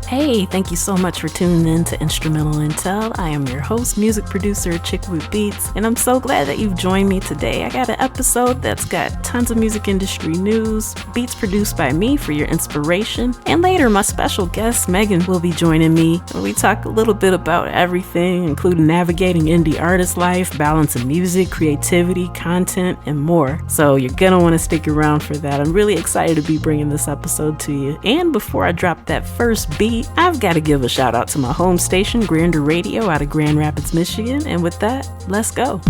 Hey, thank you so much for tuning in to Instrumental Intel. I am your host, music producer Chickwood Beats, and I'm so glad that you've joined me today. I got an episode that's got tons of music industry news, beats produced by me for your inspiration, and later my special guest Megan will be joining me where we talk a little bit about everything, including navigating indie artist life, balancing music, creativity, content, and more. So you're gonna want to stick around for that. I'm really excited to be bringing this episode to you. And before I drop that first beat, I've got to give a shout out to my home station, Grander Radio, out of Grand Rapids, Michigan. And with that, let's go.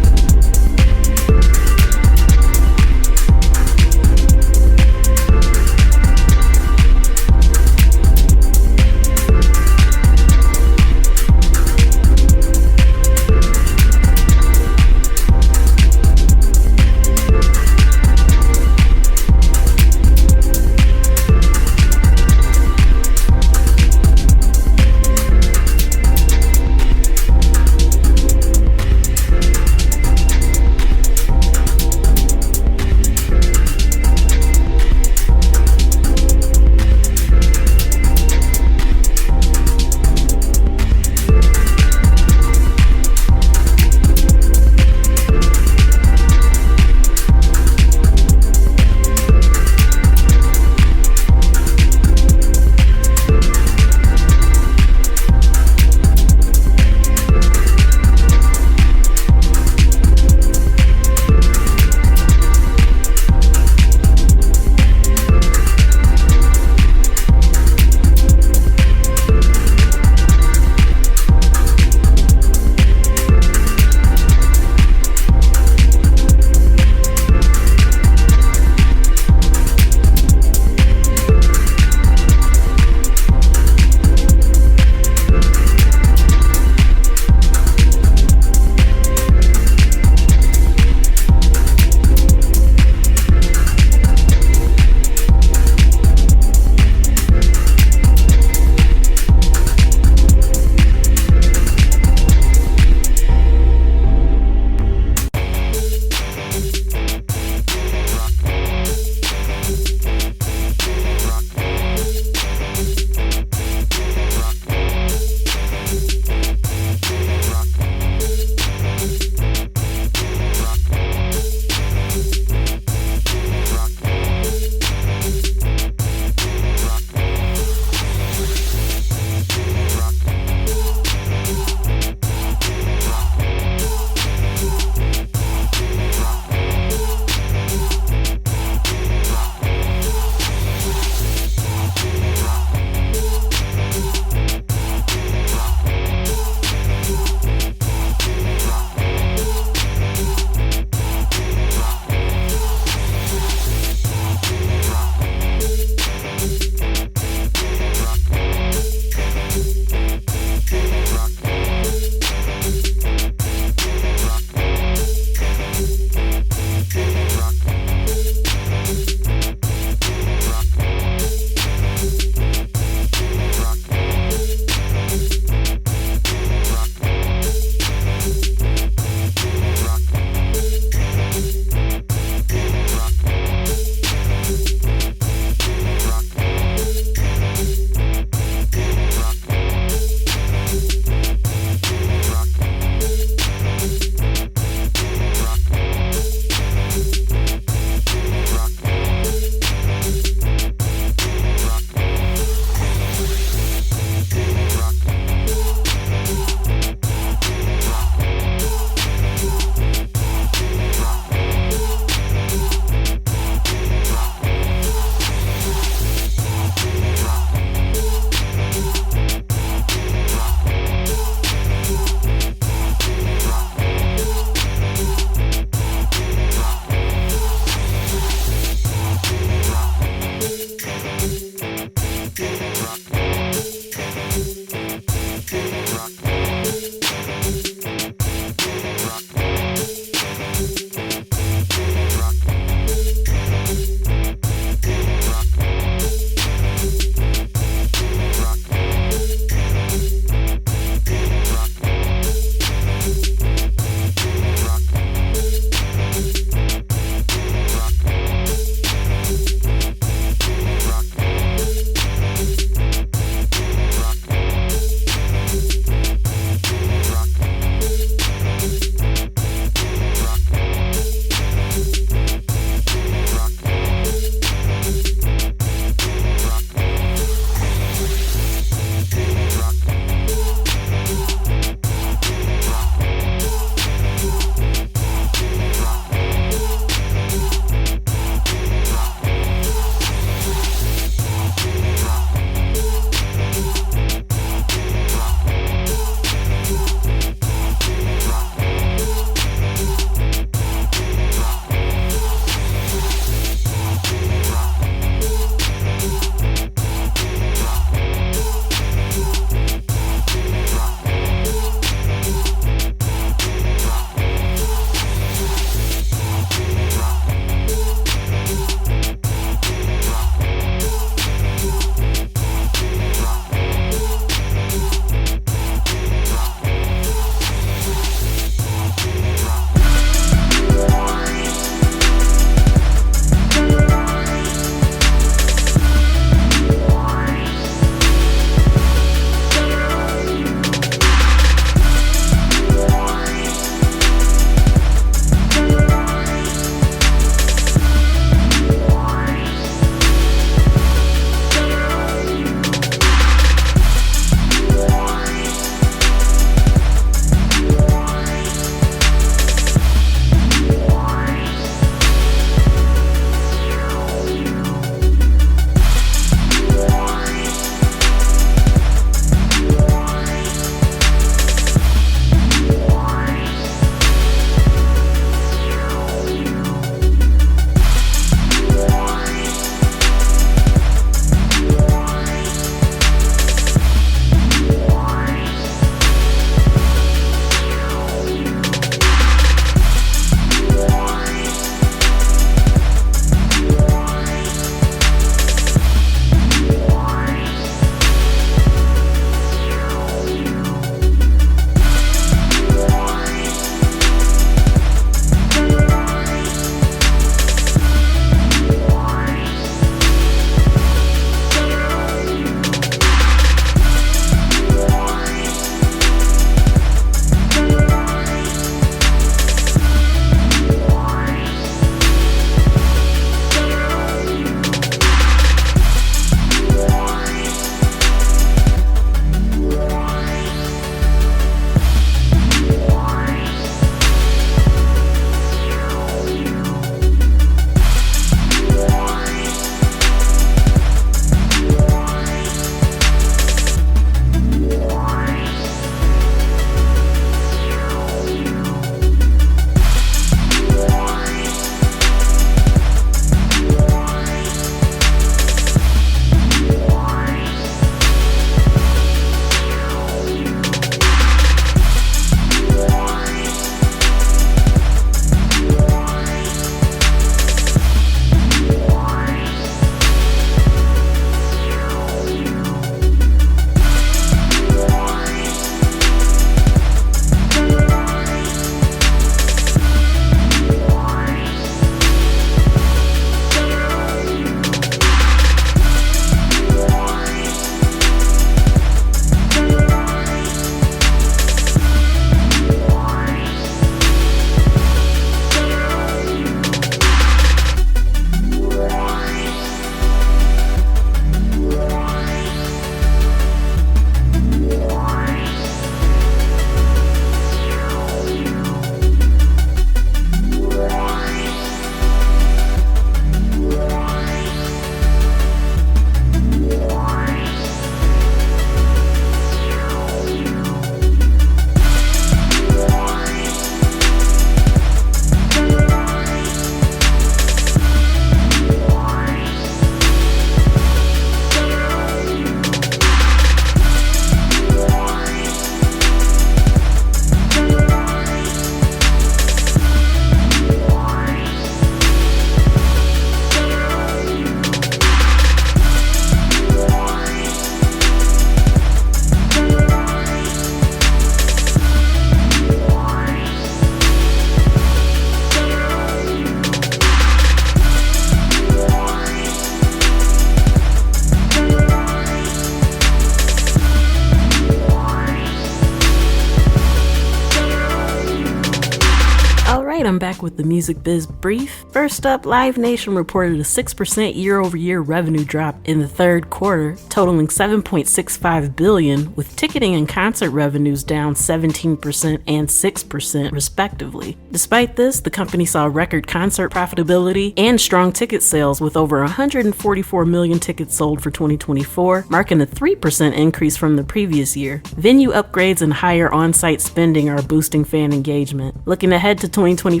I'm back with the Music Biz Brief. First up, Live Nation reported a 6% year-over-year revenue drop in the third quarter, totaling $7.65 billion, with ticketing and concert revenues down 17% and 6% respectively. Despite this, the company saw record concert profitability and strong ticket sales, with over 144 million tickets sold for 2024, marking a 3% increase from the previous year. Venue upgrades and higher on-site spending are boosting fan engagement. Looking ahead to 2025,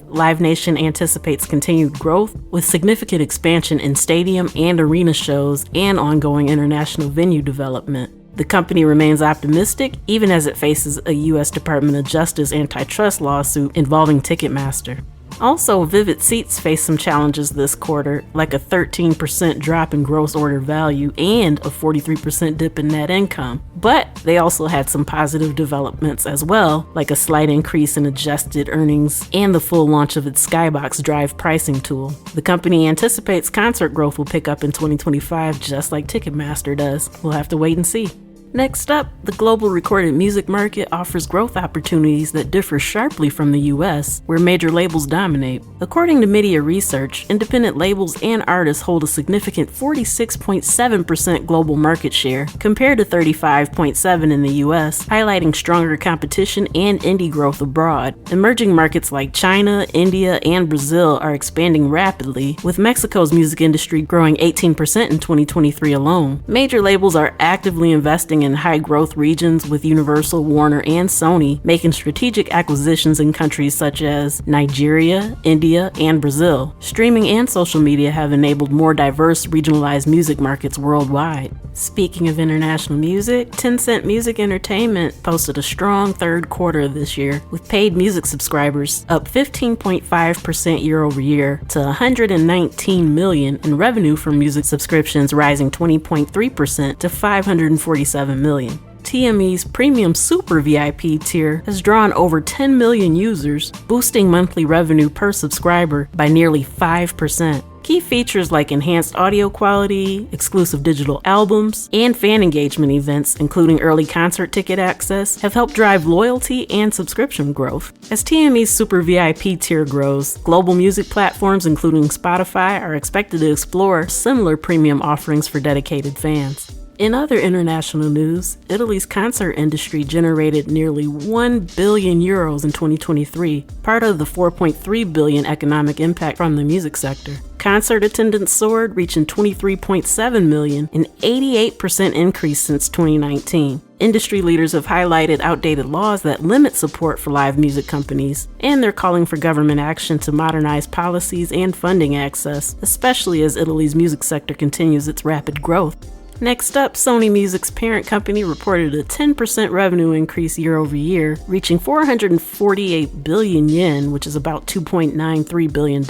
Live Nation anticipates continued growth, with significant expansion in stadium and arena shows and ongoing international venue development. The company remains optimistic, even as it faces a U.S. Department of Justice antitrust lawsuit involving Ticketmaster. Also, Vivid Seats faced some challenges this quarter, like a 13% drop in gross order value and a 43% dip in net income. But they also had some positive developments as well, like a slight increase in adjusted earnings and the full launch of its Skybox Drive pricing tool. The company anticipates concert growth will pick up in 2025, just like Ticketmaster does. We'll have to wait and see. Next up, the global recorded music market offers growth opportunities that differ sharply from the US, where major labels dominate. According to Media Research, independent labels and artists hold a significant 46.7% global market share, compared to 35.7% in the US, highlighting stronger competition and indie growth abroad. Emerging markets like China, India, and Brazil are expanding rapidly, with Mexico's music industry growing 18% in 2023 alone. Major labels are actively investing in high-growth regions, with Universal, Warner, and Sony making strategic acquisitions in countries such as Nigeria, India, and Brazil. Streaming and social media have enabled more diverse, regionalized music markets worldwide. Speaking of international music, Tencent Music Entertainment posted a strong third quarter this year, with paid music subscribers up 15.5% year-over-year to 119 million, and revenue from music subscriptions rising 20.3% to 547 million. TME's Premium Super VIP tier has drawn over 10 million users, boosting monthly revenue per subscriber by nearly 5%. Key features like enhanced audio quality, exclusive digital albums, and fan engagement events, including early concert ticket access, have helped drive loyalty and subscription growth. As TME's Super VIP tier grows, global music platforms including Spotify are expected to explore similar premium offerings for dedicated fans. In other international news, Italy's concert industry generated nearly 1 billion euros in 2023, part of the 4.3 billion economic impact from the music sector. Concert attendance soared, reaching 23.7 million, an 88% increase since 2019. Industry leaders have highlighted outdated laws that limit support for live music companies, and they're calling for government action to modernize policies and funding access, especially as Italy's music sector continues its rapid growth. Next up, Sony Music's parent company reported a 10% revenue increase year-over-year, reaching 448 billion yen, which is about $2.93 billion.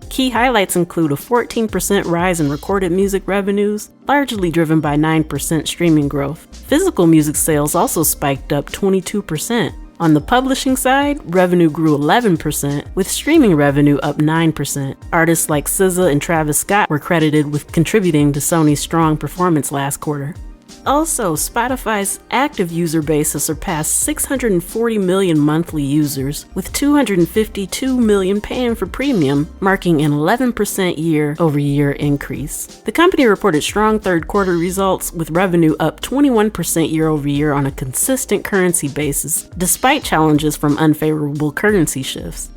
Key highlights include a 14% rise in recorded music revenues, largely driven by 9% streaming growth. Physical music sales also spiked up 22%. On the publishing side, revenue grew 11%, with streaming revenue up 9%. Artists like SZA and Travis Scott were credited with contributing to Sony's strong performance last quarter. Also, Spotify's active user base has surpassed 640 million monthly users, with 252 million paying for premium, marking an 11% year-over-year increase. The company reported strong third quarter results, with revenue up 21% year-over-year on a consistent currency basis, despite challenges from unfavorable currency shifts.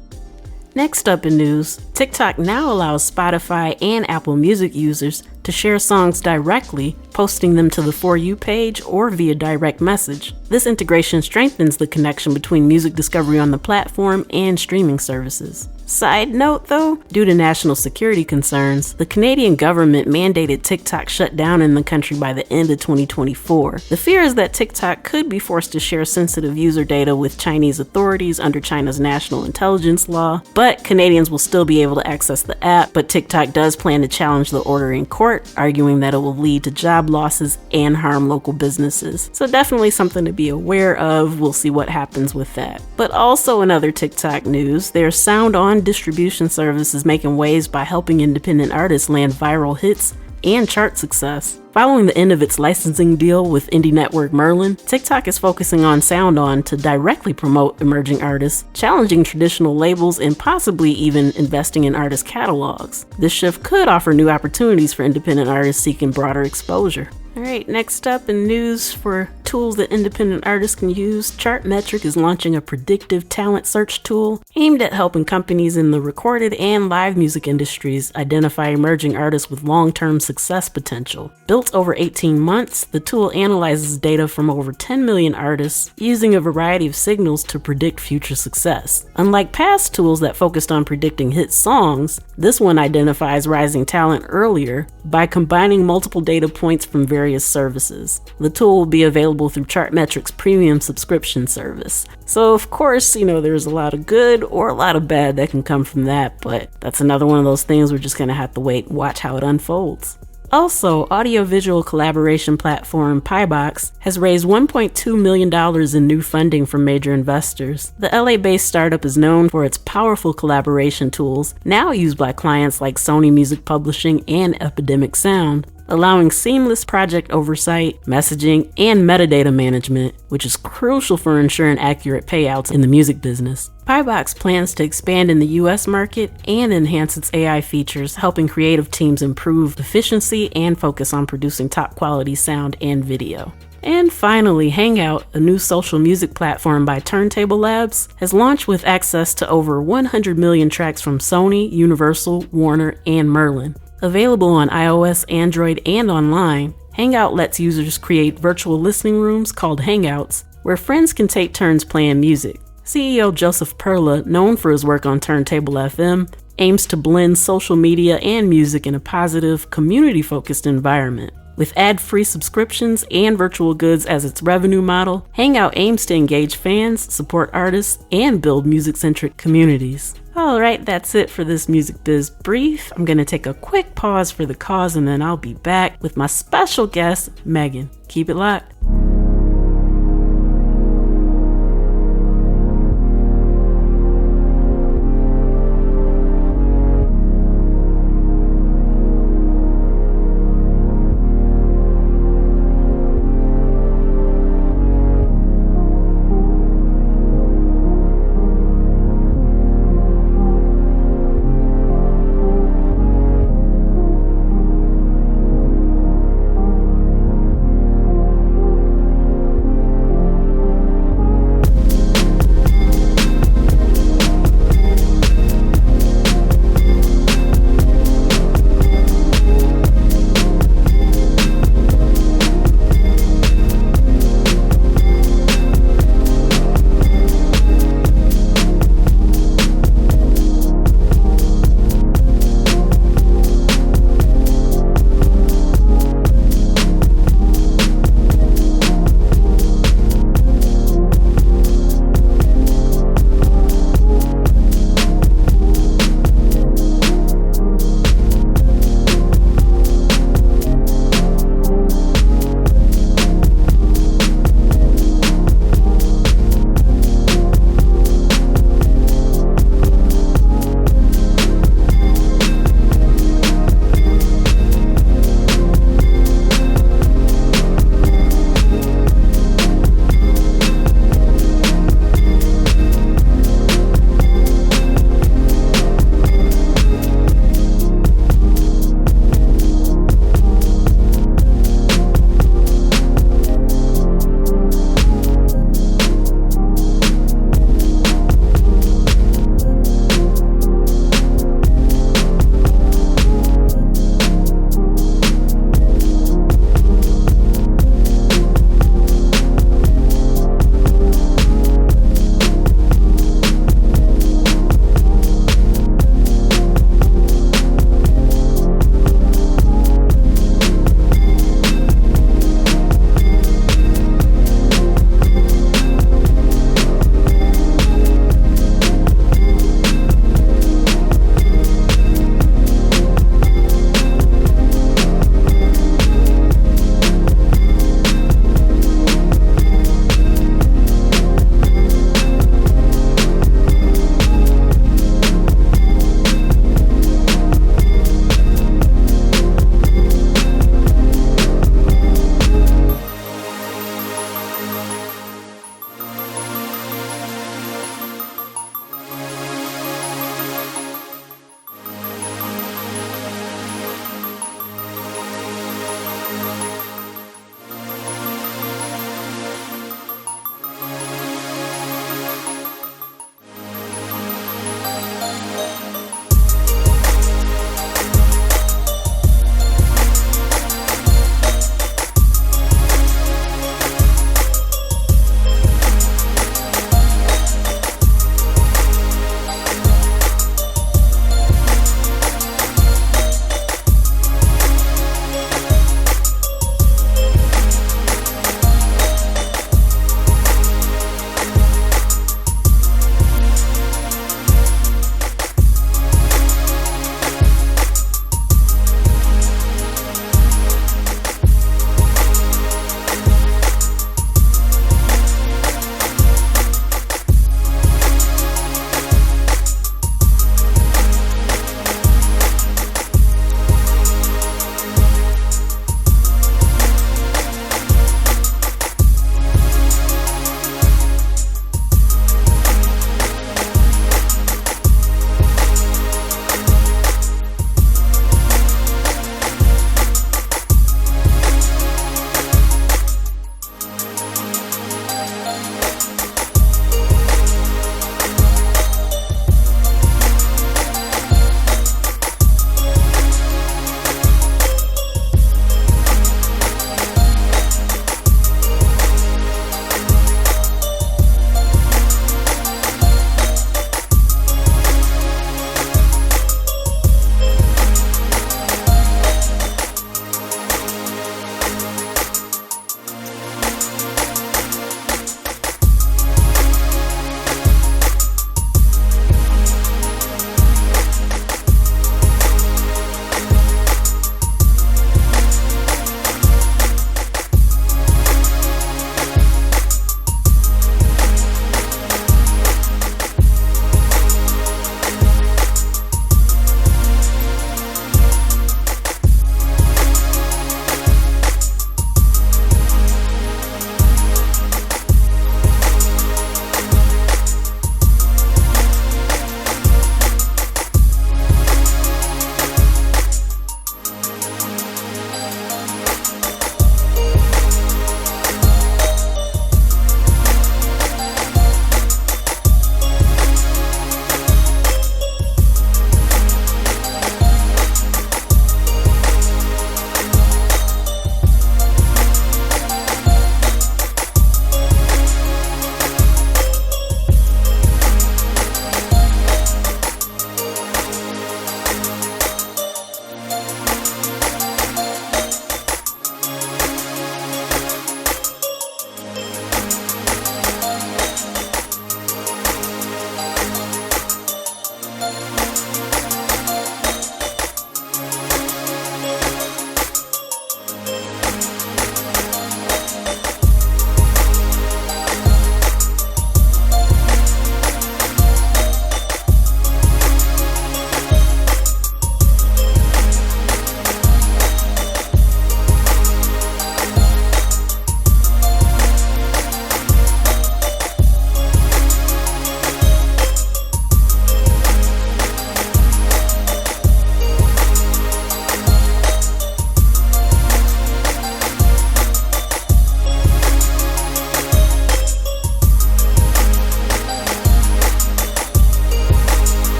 Next up in news, TikTok now allows Spotify and Apple Music users to share songs directly, posting them to the For You page or via direct message. This integration strengthens the connection between music discovery on the platform and streaming services. Side note though, due to national security concerns, the Canadian government mandated TikTok shut down in the country by the end of 2024. The fear is that TikTok could be forced to share sensitive user data with Chinese authorities under China's national intelligence law, but Canadians will still be able to access the app, but TikTok does plan to challenge the order in court, arguing that it will lead to job losses and harm local businesses. So definitely something to be aware of. We'll see what happens with that. But also in other TikTok news, their Sound On distribution service is making waves by helping independent artists land viral hits and chart success. Following the end of its licensing deal with indie network Merlin, TikTok is focusing on SoundOn to directly promote emerging artists, challenging traditional labels and possibly even investing in artist catalogs. This shift could offer new opportunities for independent artists seeking broader exposure. Alright, next up in news for tools that independent artists can use, Chartmetric is launching a predictive talent search tool aimed at helping companies in the recorded and live music industries identify emerging artists with long-term success potential. Built over 18 months, the tool analyzes data from over 10 million artists using a variety of signals to predict future success. Unlike past tools that focused on predicting hit songs, this one identifies rising talent earlier by combining multiple data points from various services. The tool will be available through Chartmetric's premium subscription service. So of course, there's a lot of good or a lot of bad that can come from that, but that's another one of those things we're just gonna have to wait and watch how it unfolds. Also, audiovisual collaboration platform Pibox has raised $1.2 million in new funding from major investors. The LA-based startup is known for its powerful collaboration tools, now used by clients like Sony Music Publishing and Epidemic Sound, allowing seamless project oversight, messaging, and metadata management, which is crucial for ensuring accurate payouts in the music business. Pibox plans to expand in the US market and enhance its AI features, helping creative teams improve efficiency and focus on producing top-quality sound and video. And finally, Hangout, a new social music platform by Turntable Labs, has launched with access to over 100 million tracks from Sony, Universal, Warner, and Merlin. Available on iOS, Android, and online, Hangout lets users create virtual listening rooms called Hangouts, where friends can take turns playing music. CEO Joseph Perla, known for his work on Turntable FM, aims to blend social media and music in a positive, community-focused environment. With ad-free subscriptions and virtual goods as its revenue model, Hangout aims to engage fans, support artists, and build music-centric communities. Alright, that's it for this Music Biz Brief. I'm going to take a quick pause for the cause and then I'll be back with my special guest, Megan. Keep it locked.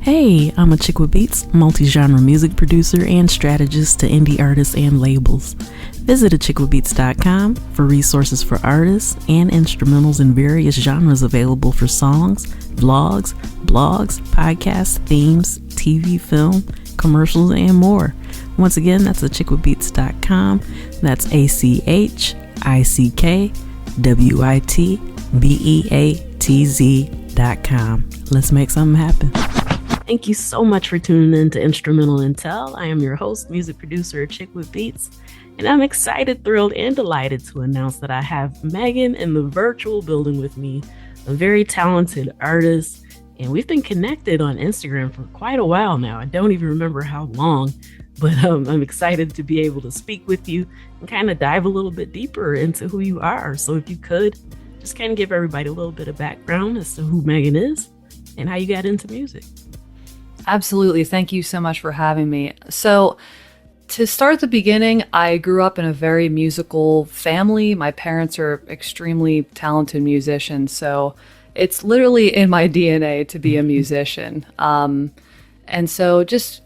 Hey, I'm a Chick with Beats, multi-genre music producer and strategist to indie artists and labels. Visit achickwithbeats.com for resources for artists and instrumentals in various genres available for songs, vlogs, blogs, podcasts, themes, TV, film, commercials, and more. Once again, that's achickwithbeats.com. That's achickwithbeatz.com. Let's make something happen. Thank you so much for tuning in to Instrumental Intel. I am your host, music producer, Chick with Beats, and I'm excited, thrilled, and delighted to announce that I have Megan in the virtual building with me, a very talented artist, and we've been connected on Instagram for quite a while now. I don't even remember how long, but I'm excited to be able to speak with you and kind of dive a little bit deeper into who you are. So if you could, just kind of give everybody a little bit of background as to who Megan is and how you got into music. Absolutely. Thank you so much for having me. So to start at the beginning, I grew up in a very musical family. My parents are extremely talented musicians, so it's literally in my DNA to be a musician. And so just,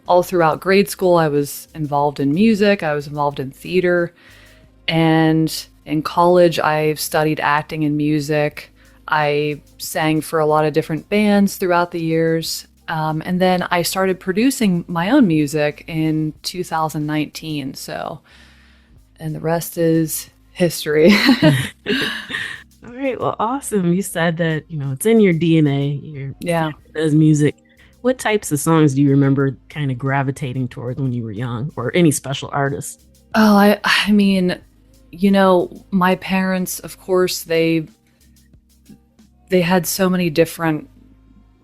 all throughout grade school, I was involved in music. I was involved in theater. And in college, I studied acting and music. I sang for a lot of different bands throughout the years. And then I started producing my own music in 2019. And the rest is history. All right. Well, awesome. You said that, it's in your DNA. Does music. What types of songs do you remember kind of gravitating towards when you were young, or any special artists? Oh, I mean, my parents, of course, they had so many different.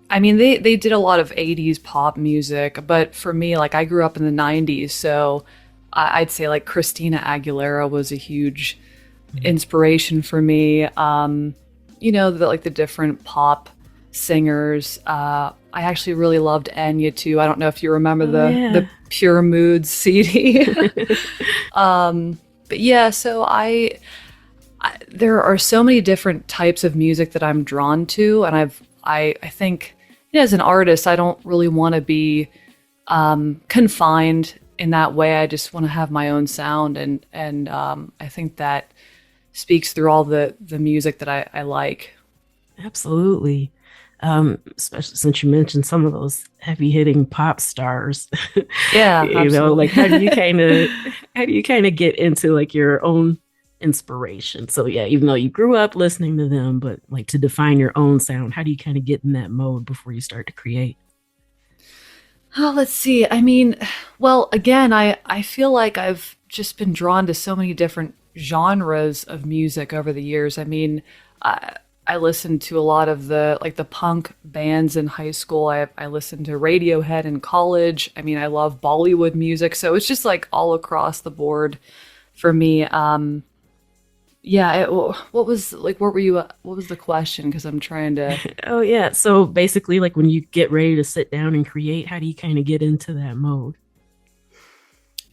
They did a lot of 80s pop music, but for me, I grew up in the 90s, so I'd say Christina Aguilera was a huge inspiration for me. The different pop singers. I actually really loved Enya too. I don't know if you remember the Pure Moods CD. But yeah, so there are so many different types of music that I'm drawn to, and I think. As an artist, I don't really want to be confined in that way. I just want to have my own sound, and I think that speaks through all the music that I like. Absolutely, especially since you mentioned some of those heavy hitting pop stars. Yeah, how do you kind of get into your own inspiration. So yeah, even though you grew up listening to them, but like to define your own sound, how do you kind of get in that mode before you start to create? Oh, let's see. I mean, well, again, I feel like I've just been drawn to so many different genres of music over the years. I mean, I listened to a lot of the punk bands in high school. I listened to Radiohead in college. I mean, I love Bollywood music, so it's just like all across the board for me. Yeah, what was like what were you what was the question? Because I'm trying to. Oh yeah. So basically like when you get ready to sit down and create, how do you kind of get into that mode?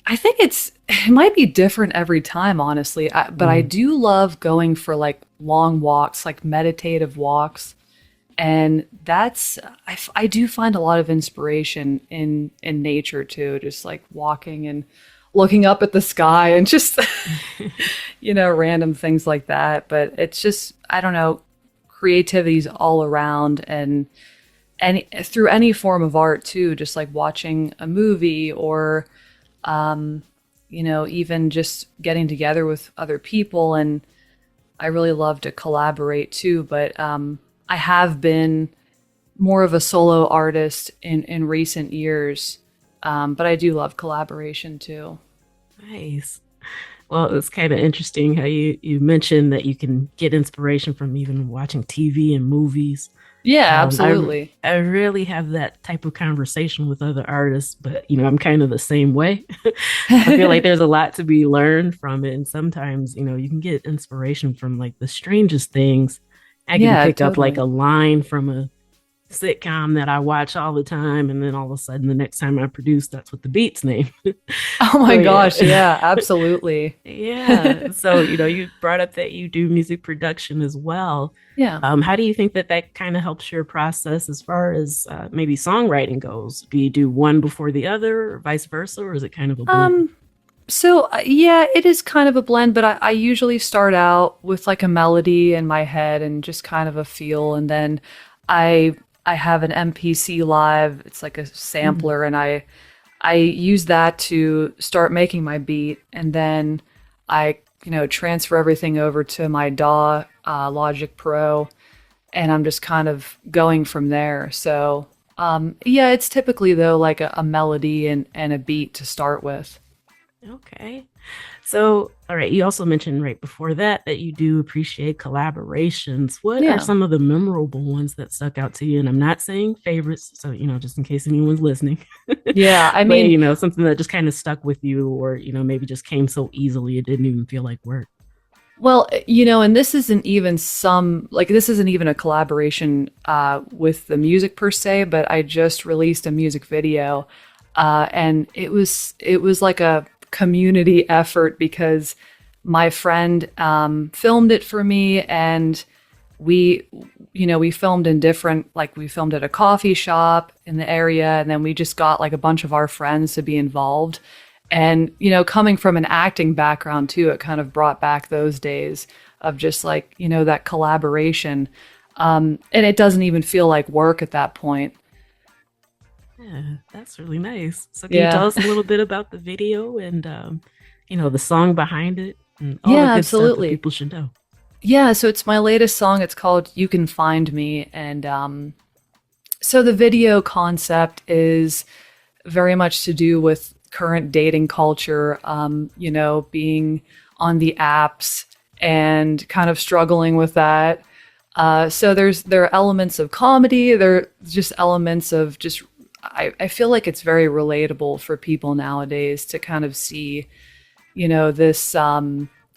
I think it might be different every time, honestly. But I do love going for like long walks, like meditative walks, and I do find a lot of inspiration in nature too, just like walking and looking up at the sky and just random things like that. But it's just, I don't know, creativity's all around, and through any form of art too, just like watching a movie or even just getting together with other people. And I really love to collaborate too, but I have been more of a solo artist in recent years. But I do love collaboration too. Nice. Well, it's kind of interesting how you mentioned that you can get inspiration from even watching TV and movies. Yeah, absolutely. I really have that type of conversation with other artists, but I'm kind of the same way. I feel like there's a lot to be learned from it, and sometimes you can get inspiration from like the strangest things. I can pick up like a line from a sitcom that I watch all the time, and then all of a sudden the next time I produce, that's what the beat's name. Oh my gosh, yeah, absolutely. Yeah. So, you brought up that you do music production as well. Yeah. How do you think that kind of helps your process as far as maybe songwriting goes? Do you do one before the other or vice versa, or is it kind of a blend? Yeah, it is kind of a blend, but I usually start out with like a melody in my head and just kind of a feel, and then I have an MPC Live. It's like a sampler, and I use that to start making my beat, and then I transfer everything over to my DAW, Logic Pro, and I'm just kind of going from there. So yeah, it's typically though like a melody and a beat to start with. Okay. So, all right, you also mentioned right before that you do appreciate collaborations. What are some of the memorable ones that stuck out to you? And I'm not saying favorites, so, just in case anyone's listening. Yeah, I mean, but, something that just kind of stuck with you, or, maybe just came so easily it didn't even feel like work. Well, and this isn't even a collaboration with the music per se, but I just released a music video, and it was like a community effort because my friend filmed it for me, and we filmed in different, like we filmed at a coffee shop in the area, and then we just got like a bunch of our friends to be involved. And coming from an acting background too, it kind of brought back those days of just like that collaboration, and it doesn't even feel like work at that point. Yeah, that's really nice. So can you tell us a little bit about the video and, the song behind it and all the good stuff that people should know? Yeah, so it's my latest song. It's called You Can Find Me. And so the video concept is very much to do with current dating culture, being on the apps and kind of struggling with that. So there are elements of comedy. There are just elements of just I feel like it's very relatable for people nowadays to kind of see, this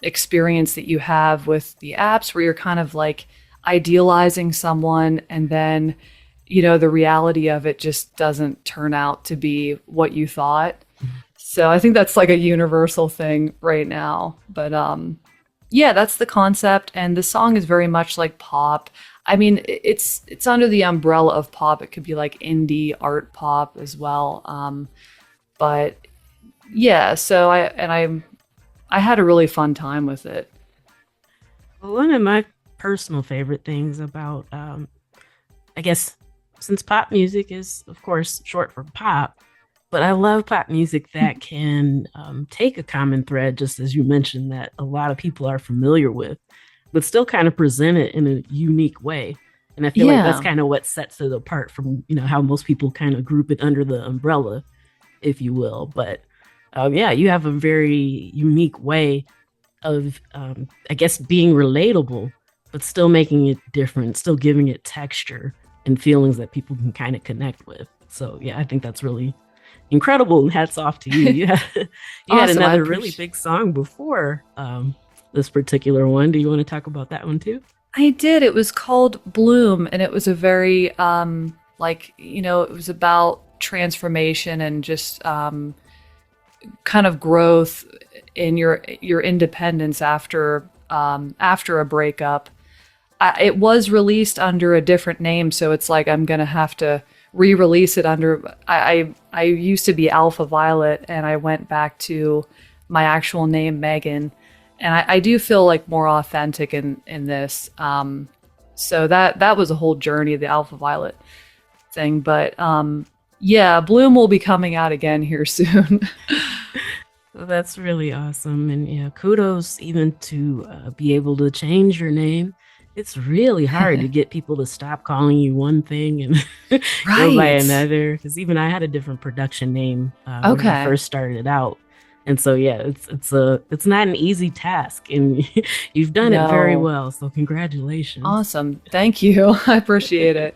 experience that you have with the apps where you're kind of like idealizing someone, and then, the reality of it just doesn't turn out to be what you thought. So I think that's like a universal thing right now. But yeah, that's the concept. And the song is very much like pop. I mean, it's under the umbrella of pop. It could be like indie art pop as well. But yeah, so I had a really fun time with it. Well, one of my personal favorite things about, I guess, since pop music is, of course, short for pop, But I love pop music that can take a common thread, just as you mentioned, that a lot of people are familiar with, but still kind of present it in a unique way. And I feel like that's Yeah. kind of what sets it apart from, how most people kind of group it under the umbrella, if you will. But yeah, you have a very unique way of, I guess, being relatable, but still making it different, still giving it texture and feelings that people can kind of connect with. So yeah, I think that's really incredible, and hats off to you. You had Awesome. I another really appreciate. big song before this particular one. Do you want to talk about that one too? I did. It was called Bloom, and it was a very it was about transformation and just kind of growth in your independence after a breakup. It was released under a different name, so it's like I'm gonna have to re-release it under. I used to be Alpha Violet, and I went back to my actual name, Megan, and I do feel like more authentic in this. So that was a whole journey, the Alpha Violet thing, but yeah, Bloom will be coming out again here soon. Well, that's really awesome, and yeah, kudos even to be able to change your name. It's really hard to get people to stop calling you one thing and go by Right. another. Because even I had a different production name when I Okay. first started out, and so yeah, it's not an easy task, and you've done it very No. well. So congratulations. Awesome. Thank you. I appreciate it.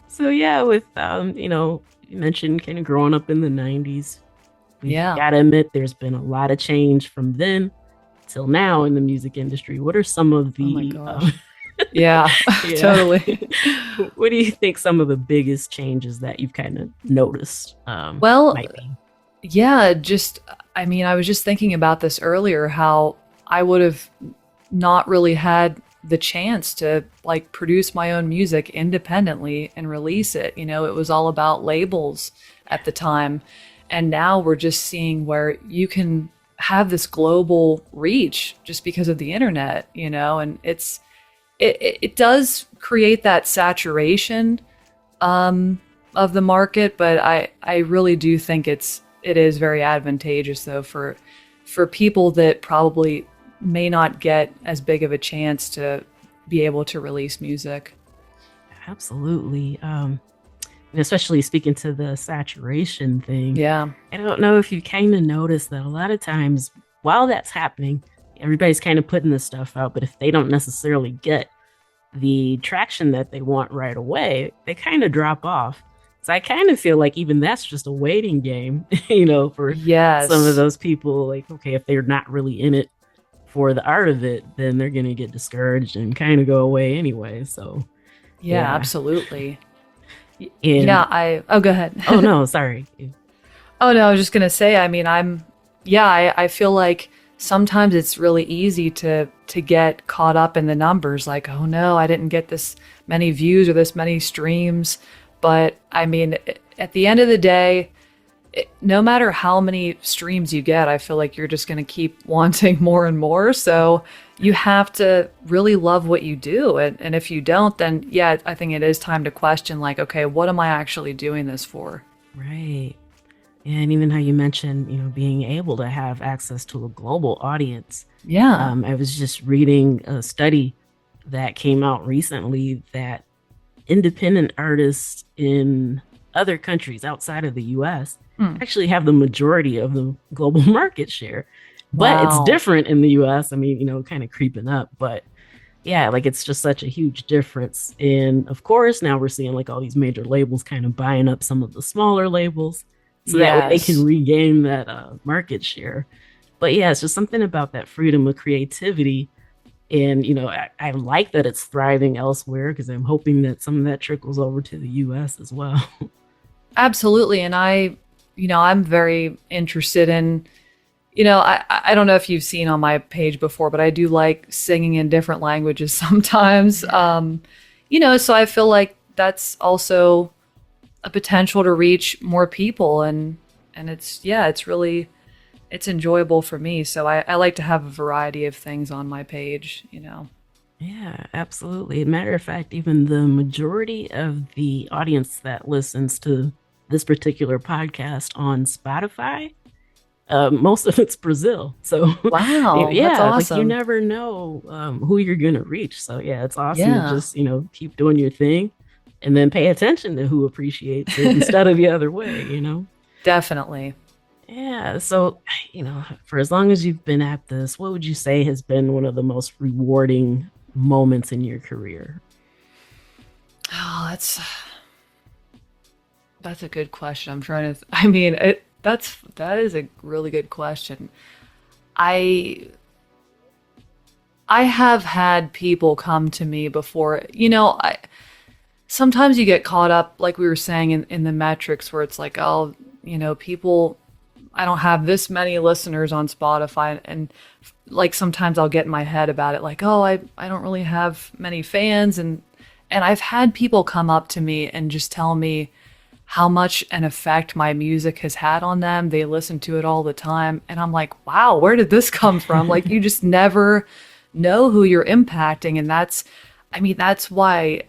So yeah, with you mentioned kind of growing up in the '90s. We've Yeah. got to admit, there's been a lot of change from then till now in the music industry. What are some of Oh my the gosh. Yeah, yeah? totally. What do you think some of the biggest changes that you've kind of noticed Well, might be? yeah, just, I mean, I was just thinking about this earlier, how I would have not really had the chance to like produce my own music independently and release it. It was all about labels at the time. And now we're just seeing where you can have this global reach just because of the internet, and it does create that saturation of the market, but I really do think it is very advantageous though for people that probably may not get as big of a chance to be able to release music. Absolutely. And especially speaking to the saturation thing, Yeah. I don't know if you kind of noticed that a lot of times while that's happening, everybody's kind of putting this stuff out, but if they don't necessarily get the traction that they want right away, they kind of drop off. So I kind of feel like even that's just a waiting game, for some of Yes. those people. Like, okay, if they're not really in it for the art of it, then they're going to get discouraged and kind of go away anyway. So, Yeah, yeah. absolutely. And, Yeah, oh, go ahead. oh no, sorry. Oh no, I was just gonna say, I mean, I feel like sometimes it's really easy to get caught up in the numbers, like, oh no, I didn't get this many views or this many streams. But I mean, at the end of the day, no matter how many streams you get, I feel like you're just gonna keep wanting more and more. So you have to really love what you do. And if you don't, then yeah, I think it is time to question, like, okay, what am I actually doing this for? Right. And even how you mentioned, being able to have access to a global audience. Yeah. I was just reading a study that came out recently that independent artists in other countries outside of the US Hmm. actually have the majority of the global market share. But it's Wow. different in the US. I mean, kind of creeping up, but yeah, like it's just such a huge difference. And of course, now we're seeing like all these major labels kind of buying up some of the smaller labels so that way they can Yes. regain that market share. But yeah, it's just something about that freedom of creativity. And, I like that it's thriving elsewhere because I'm hoping that some of that trickles over to the US as well. Absolutely. And I'm very interested in, I don't know if you've seen on my page before, but I do like singing in different languages sometimes. So I feel like that's also a potential to reach more people, and it's enjoyable for me. So I like to have a variety of things on my page. Yeah, absolutely. Matter of fact, even the majority of the audience that listens to this particular podcast on Spotify, most of it's Brazil. So Wow, yeah, that's like you awesome. never know who you're gonna reach. So yeah, it's awesome to Yeah, just keep doing your thing, and then pay attention to who appreciates it instead of the other way. definitely. Yeah. So for as long as you've been at this, what would you say has been one of the most rewarding moments in your career? Oh, that's a good question. I'm trying to. I mean, that is a really good question. I I have had people come to me before. I sometimes you get caught up, like we were saying, in the metrics where it's like, oh, people. I don't have this many listeners on Spotify, and like sometimes I'll get in my head about it, like, oh, I don't really have many fans, and I've had people come up to me and just tell me how much an effect my music has had on them. They listen to it all the time. And I'm like, wow, where did this come from? Like, you just never know who you're impacting. And that's why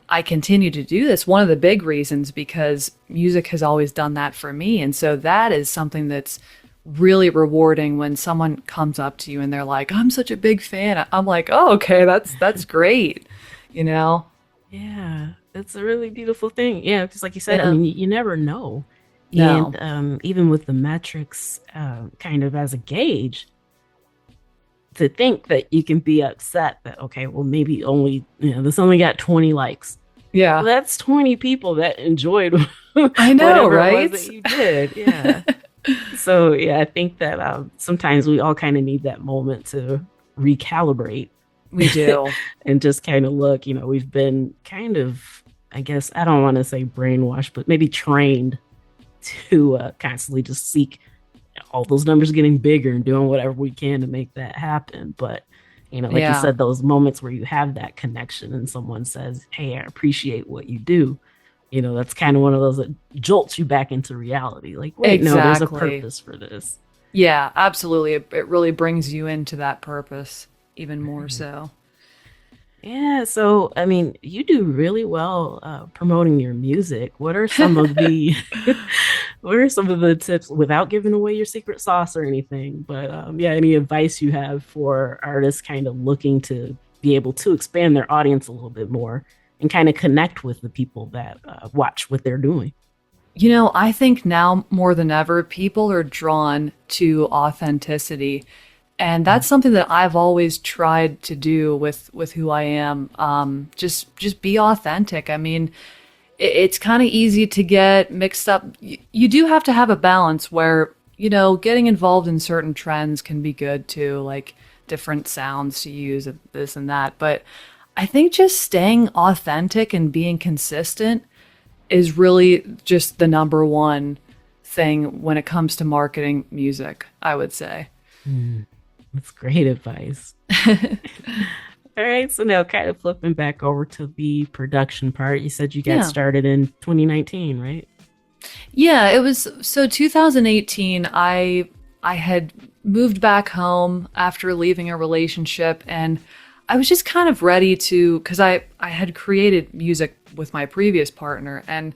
I continue to do this. One of the big reasons, because music has always done that for me. And so that is something that's really rewarding when someone comes up to you and they're like, I'm such a big fan. I'm like, oh, okay, that's great. You know? Yeah, it's a really beautiful thing. Yeah, because like you said, I Yeah. mean, you never know. No. And even with the metrics kind of as a gauge, to think that you can be upset that, okay, well, maybe this only got 20 likes. Yeah. Well, that's 20 people that enjoyed I know, whatever it right? was that you did. Yeah. So, yeah, I think that sometimes we all kind of need that moment to recalibrate We do. and just kind of look. We've been kind of, I guess, I don't want to say brainwashed, but maybe trained to constantly just seek all those numbers getting bigger and doing whatever we can to make that happen. But, like you Yeah. said, those moments where you have that connection and someone says, hey, I appreciate what you do. That's kind of one of those that jolts you back into reality. Like, wait, no, there's a Exactly. purpose for this. Yeah, absolutely. It really brings you into that purpose even more so. Yeah, so I mean, you do really well promoting your music. What are some of the what are some of the tips without giving away your secret sauce or anything? But yeah, any advice you have for artists kind of looking to be able to expand their audience a little bit more and kind of connect with the people that watch what they're doing? I think now more than ever, people are drawn to authenticity. And that's something that I've always tried to do with who I am. Just be authentic. I mean, it's kind of easy to get mixed up. You do have to have a balance where, getting involved in certain trends can be good too, like different sounds to use, this and that. But I think just staying authentic and being consistent is really just the number one thing when it comes to marketing music, I would say. Mm, that's great advice. All right, so now kind of flipping back over to the production part. You said you got Yeah. started in 2019, right? Yeah, it was so 2018 I had moved back home after leaving a relationship, and I was just kind of ready to, cuz I had created music with my previous partner, and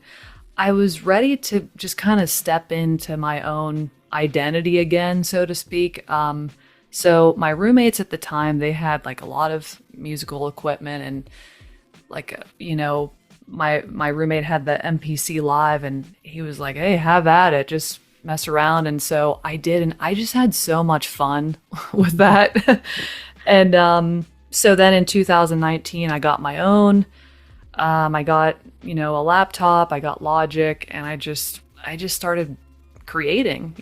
I was ready to just kind of step into my own identity again, so to speak. So my roommates at the time, they had like a lot of musical equipment, and like my roommate had the MPC Live, and he was like, "Hey, have at it, just mess around." And so I did, and I just had so much fun with that. And so then in 2019, I got my own. I got a laptop. I got Logic, and I just started creating.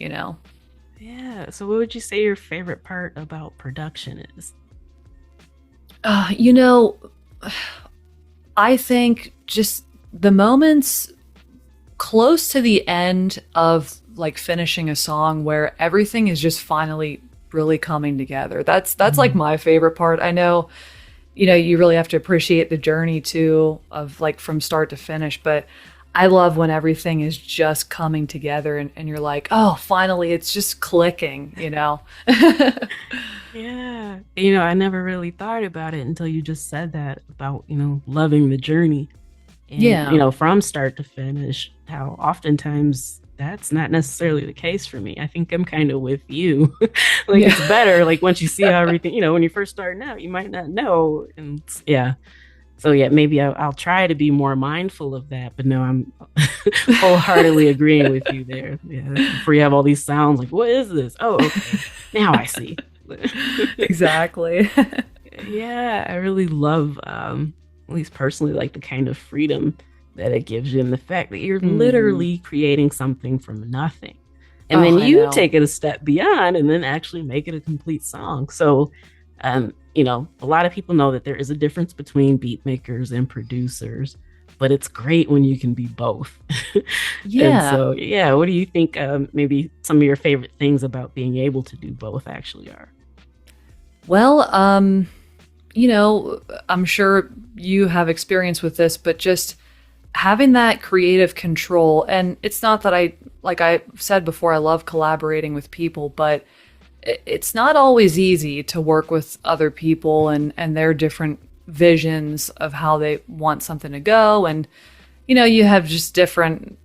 Yeah. So, what would you say your favorite part about production is? Uh, you know, I think just the moments close to the end of like finishing a song where everything is just finally really coming together. That's like my favorite part. I know, you really have to appreciate the journey too of like from start to finish, but I love when everything is just coming together and you're like, oh, finally it's just clicking. Yeah. I never really thought about it until you just said that about, loving the journey. And, Yeah. from start to finish, how oftentimes that's not necessarily the case for me. I think I'm kind of with you. Like Yeah. it's better, like once you see how everything, when you're first starting out, you might not know. And yeah. So yeah, maybe I'll try to be more mindful of that. But no, I'm wholeheartedly agreeing with you there. Yeah. Before you have all these sounds like, what is this? Oh, okay. Now I see. Exactly. Yeah, I really love, at least personally, like the kind of freedom that it gives you and the fact that you're literally creating something from nothing. And then I you know. take it a step beyond and then actually make it a complete song. So, a lot of people know that there is a difference between beat makers and producers, but it's great when you can be both. And Yeah. so, yeah, what do you think maybe some of your favorite things about being able to do both actually are? Well, I'm sure you have experience with this, but just having that creative control. And it's not that like I said before, I love collaborating with people, but it's not always easy to work with other people and their different visions of how they want something to go. And, you have just different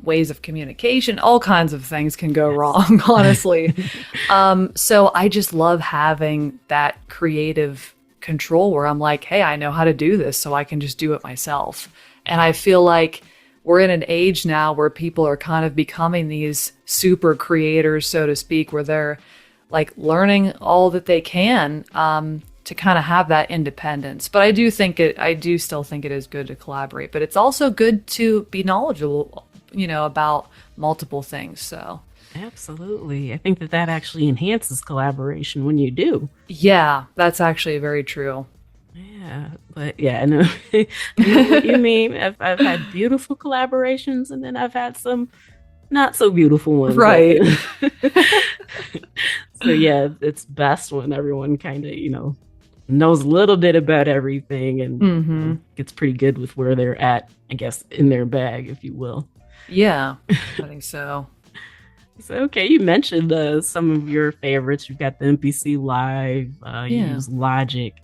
ways of communication. All kinds of things can go wrong, honestly. So I just love having that creative control where I'm like, hey, I know how to do this, so I can just do it myself. And I feel like we're in an age now where people are kind of becoming these super creators, so to speak, where they're like learning all that they can to kind of have that independence. But I do still think it is good to collaborate, but it's also good to be knowledgeable, about multiple things. So Absolutely. I think that actually enhances collaboration when you do. yeah, that's actually very true. Yeah, but yeah, I know, I know what you mean. I've had beautiful collaborations, and then I've had some not so beautiful ones. Right. So yeah, it's best when everyone kind of knows a little bit about everything and gets pretty good with where they're at, I guess, in their bag, if you will. Yeah, I think so. So, okay, you mentioned some of your favorites. You've got the MPC Live, you use Logic.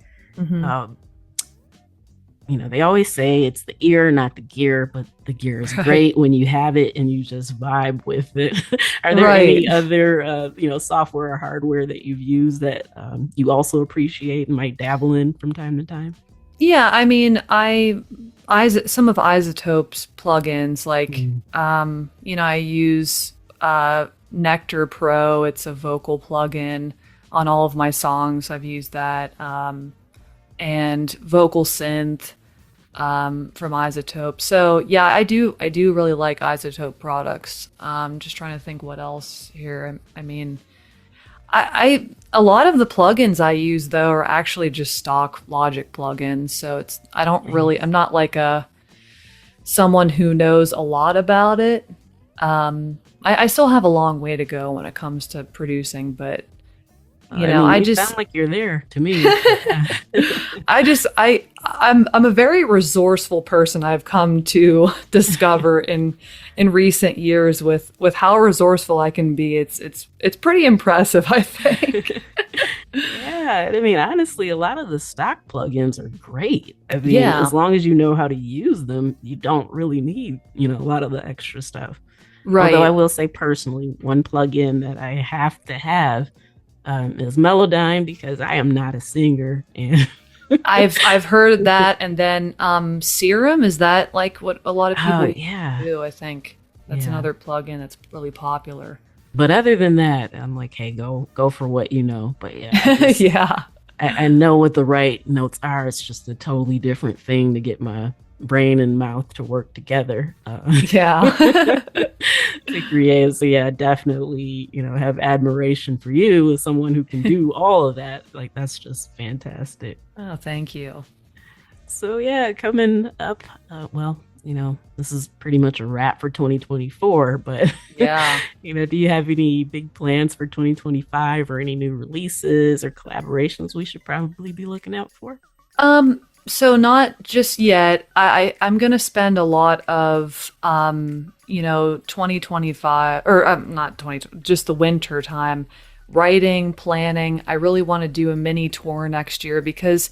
They always say it's the ear, not the gear, but the gear is great when you have it and you just vibe with it. Are there any other, software or hardware that you've used that you also appreciate and might dabble in from time to time? Yeah, I mean, some of iZotope's plugins, like, I use Nectar Pro. It's a vocal plugin on all of my songs. I've used that. And Vocal Synth from iZotope. So yeah, I do really like iZotope products. Just trying to think what else here. I mean, I a lot of the plugins I use though are actually just stock Logic plugins. So I'm not like someone who knows a lot about it. I still have a long way to go when it comes to producing, but I just sound like you're there to me. I'm a very resourceful person. I've come to discover in recent years with how resourceful I can be. It's pretty impressive, I think. Yeah, I mean, honestly, a lot of the stock plugins are great. I mean, as long as you know how to use them, you don't really need a lot of the extra stuff. Right. Although I will say personally, one plugin that I have to have is Melodyne, because I am not a singer, and I've heard that. And then Serum, is that like what a lot of people do? I think that's another plugin that's really popular. But other than that, I'm like, hey, go for what you know. But yeah, yeah, I know what the right notes are. It's just a totally different thing to get my brain and mouth to work together. To create. So yeah, definitely, have admiration for you as someone who can do all of that. Like, that's just fantastic. Oh, thank you. So yeah, coming up, this is pretty much a wrap for 2024, but yeah, do you have any big plans for 2025 or any new releases or collaborations we should probably be looking out for? So not just yet. I'm going to spend a lot of, 2025 or not 20, just the winter time writing, planning. I really want to do a mini tour next year because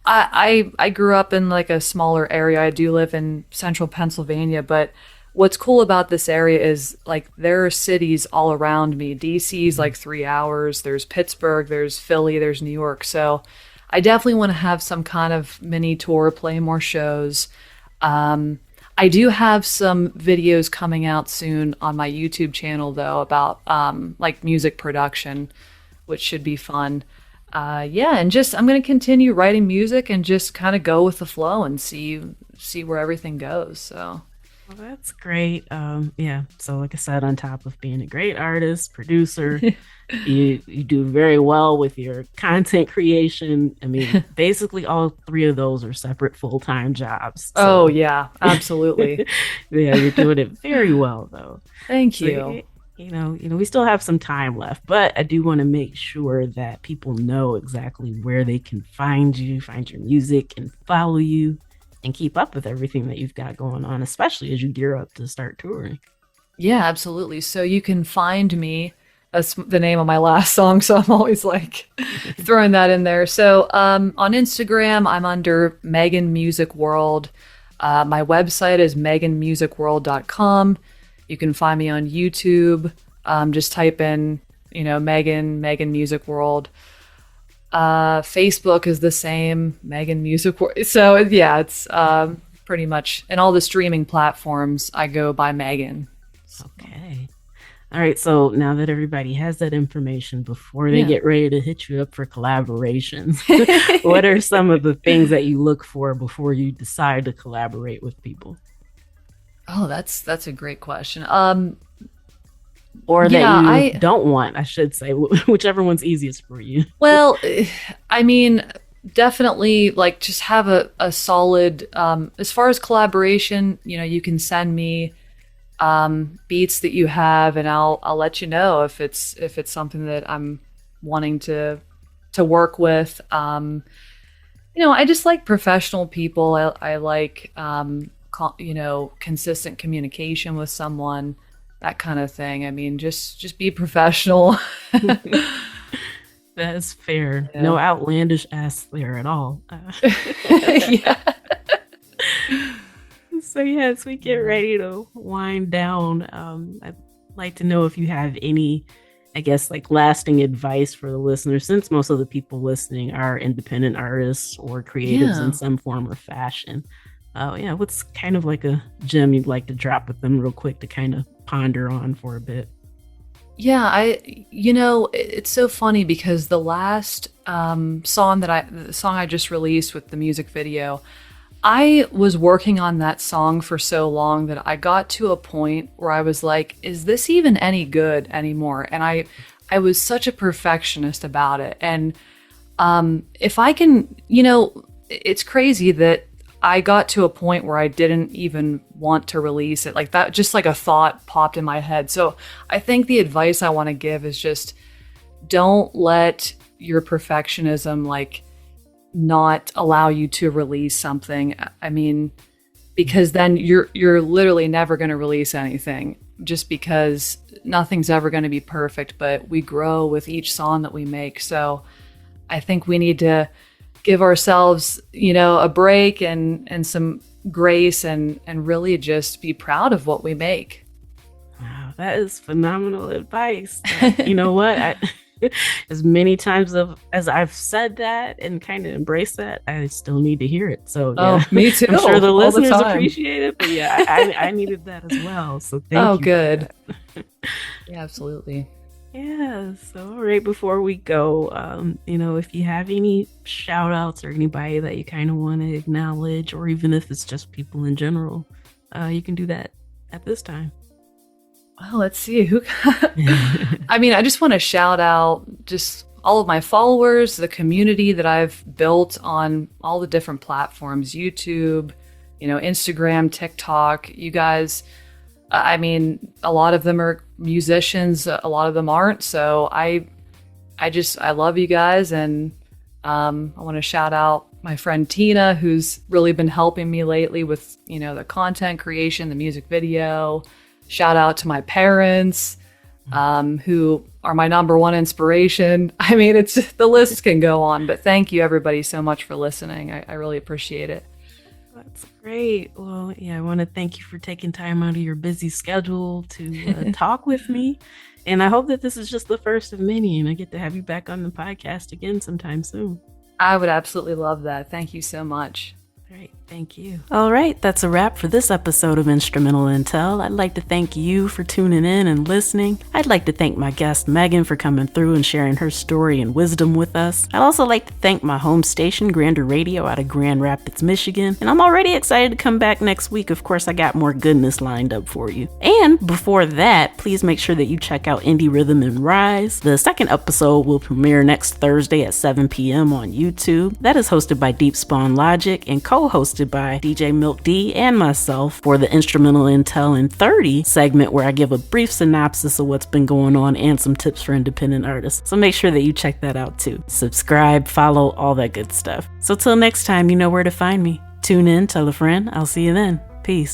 I grew up in like a smaller area. I do live in central Pennsylvania, but what's cool about this area is like there are cities all around me. DC's like 3 hours. There's Pittsburgh, there's Philly, there's New York. So I definitely want to have some kind of mini tour, play more shows. I do have some videos coming out soon on my YouTube channel though about like music production, which should be fun. Yeah, and just I'm going to continue writing music and just kind of go with the flow and see where everything goes. So well, that's great. Yeah. So like I said, on top of being a great artist, producer, you do very well with your content creation. I mean, basically all three of those are separate full-time jobs. So. Oh yeah, absolutely. Yeah, you're doing it very well though. Thank So, you. you know, we still have some time left, but I do want to make sure that people know exactly where they can find you, find your music, and follow you, and keep up with everything that you've got going on, especially as you gear up to start touring. Yeah, absolutely. So you can find me. That's the name of my last song, so I'm always like throwing that in there. So on Instagram, I'm under Megan Music World. My website is meganmusicworld.com. You can find me on YouTube. Just type in, Megan Music World. Facebook is the same, Megan Music World. So yeah, it's pretty much, and all the streaming platforms, I go by Megan. Okay. All right. So now that everybody has that information, before they get ready to hit you up for collaborations, what are some of the things that you look for before you decide to collaborate with people? Oh, that's a great question. Or that you don't want, I should say, whichever one's easiest for you. Well, I mean, definitely like just have a solid, as far as collaboration, you can send me beats that you have and I'll let you know if it's something that I'm wanting to work with. I just like professional people. I like, consistent communication with someone, that kind of thing. I mean, just be professional. That's fair. Yeah. No outlandish ass there at all. Yeah. So as we get ready to wind down, I'd like to know if you have any, I guess, like lasting advice for the listeners, since most of the people listening are independent artists or creatives in some form or fashion. What's kind of like a gem you'd like to drop with them real quick to kind of ponder on for a bit? Yeah, it's so funny because the last song I just released with the music video, I was working on that song for so long that I got to a point where I was like, is this even any good anymore? And I was such a perfectionist about it. And if I can, it's crazy that I got to a point where I didn't even want to release it. Like that, just like a thought popped in my head. So I think the advice I want to give is just don't let your perfectionism like not allow you to release something. I mean, because then you're literally never going to release anything, just because nothing's ever going to be perfect, but we grow with each song that we make. So I think we need to give ourselves, a break and some grace and really just be proud of what we make. Wow, that is phenomenal advice. You know what? As many times as I've said that and kind of embraced that, I still need to hear it. So yeah, me too. I'm sure the listeners appreciate it, but yeah, I needed that as well. So thank you. Oh, good. Yeah, absolutely. Yeah. So right before we go, if you have any shout outs or anybody that you kind of want to acknowledge, or even if it's just people in general, you can do that at this time. Well, let's see who. I mean, I just want to shout out just all of my followers, the community that I've built on all the different platforms, YouTube, Instagram, TikTok. You guys, I mean, a lot of them are musicians, a lot of them aren't. So I love you guys. And I want to shout out my friend Tina, who's really been helping me lately with, the content creation, the music video. Shout out to my parents, who are my number one inspiration. I mean, the list can go on, but thank you everybody so much for listening. I really appreciate it. That's Great. Well, yeah, I want to thank you for taking time out of your busy schedule to talk with me. And I hope that this is just the first of many, and I get to have you back on the podcast again sometime soon. I would absolutely love that. Thank you so much. All right. Thank you. All right, that's a wrap for this episode of Instrumental Intel. I'd like to thank you for tuning in and listening. I'd like to thank my guest Megan for coming through and sharing her story and wisdom with us. I'd also like to thank my home station, Grander Radio, out of Grand Rapids, Michigan. And I'm already excited to come back next week. Of course, I got more goodness lined up for you. And before that, please make sure that you check out Indie Rhythm and Rise. The second episode will premiere next Thursday at 7 p.m. on YouTube. That is hosted by Deep Spawn Logic and co-hosted by DJ Milk D and myself for the Instrumental Intel in 30 segment, where I give a brief synopsis of what's been going on and some tips for independent artists. So make sure that you check that out too. Subscribe, follow, all that good stuff. So till next time, you know where to find me. Tune in, tell a friend. I'll see you then. Peace.